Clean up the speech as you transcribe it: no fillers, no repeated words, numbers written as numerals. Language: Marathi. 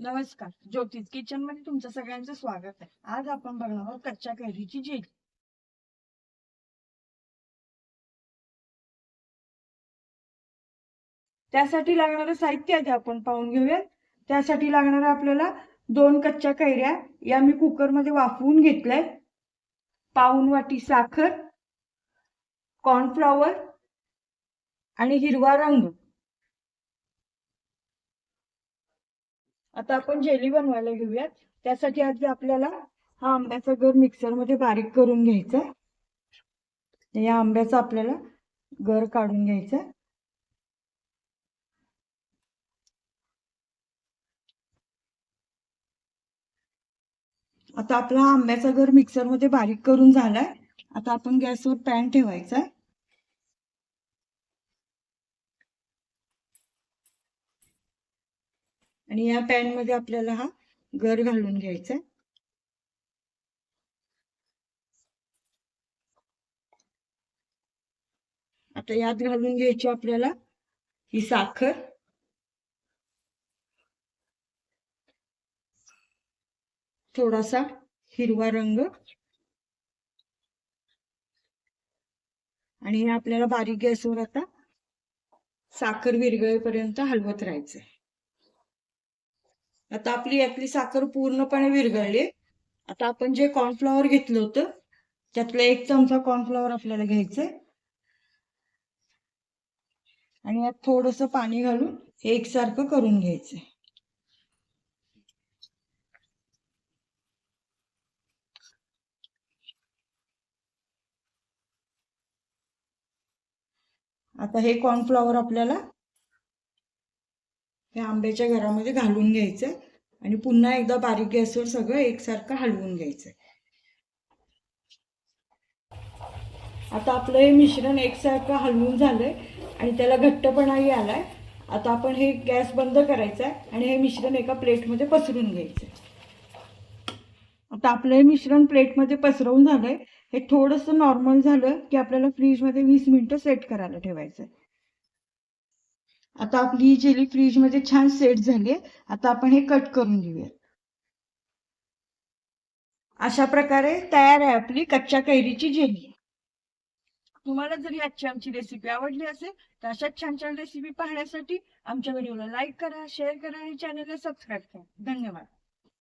नमस्कार, ज्योतिष किचन मध्ये तुमचं सगळ्यांचं स्वागत आहे। आज आपण बघणार आहोत कच्च्या कैरीची जेली। त्यासाठी लागणारं साहित्य आधी आपण पाहून घेऊया। त्यासाठी लागणार आपल्याला 2 कच्च्या कैऱ्या, या मी कुकर मध्ये वाफवून घेतल्या, पाऊण वाटी साखर, कॉर्नफ्लॉवर आणि हिरवा रंग। आता आपण जेली बनवायला घेऊयात। त्यासाठी आधी आपल्याला हा आंब्याचा गर मिक्सर मध्ये बारीक करून घ्यायचा। या आंब्याचा आपल्याला गर काढून घ्यायचा। आता आपला आंब्याचा गर मिक्सर मध्ये बारीक करून झालाय। आता आपण गॅसवर पॅन ठेवायचा आणि या पॅन मध्ये आपल्याला हा गर घालून घ्यायचा। आता यात घालून घ्यायची आपल्याला ही साखर, थोडासा हिरवा रंग आणि हे आपल्याला बारीक गॅसवर आता साखर विरघळेपर्यंत हलवत राहायचंय। आता आपली यातली साखर पूर्णपणे विरघळली। आता आपण जे कॉर्नफ्लॉवर घेतलं होतं त्यातला 1 चमचा कॉर्नफ्लॉवर आपल्याला घ्यायचंय आणि यात थोडंसं पाणी घालून हे एकसारखं करून घ्यायचंय। आता हे कॉर्नफ्लॉवर आपल्याला या आंब्याच्या घरामध्ये घालून घ्यायचंय आणि पुन्हा एकदा बारीक गॅसवर सगळं एकसारखं हलवून घ्यायचंय। आता आपलं हे मिश्रण एकसारखं हलवून झालंय आणि त्याला घट्टपणाही आलाय। आता आपण हे गॅस बंद करायचा आणि हे मिश्रण एका प्लेटमध्ये पसरून घ्यायचंय। आता आपलं हे मिश्रण प्लेटमध्ये पसरवून झालंय। हे थोडंसं नॉर्मल झालं की आपल्याला फ्रीज मध्ये 20 मिनिटं सेट करायला ठेवायचंय। आता आपली जेली फ्रीज मध्ये छान सेट झाली आहे। आता आपण हे कट करून घेऊया। अशा प्रकारे तयार आहे आपली कच्च्या कैरीची जेली। तुम्हाला जर आजची आमची रेसिपी आवडली असेल तर अशाच छान छान रेसिपी पाहण्यासाठी आमच्या व्हिडिओला लाईक करा, शेअर करा आणि चॅनलला सबस्क्राईब करा। धन्यवाद।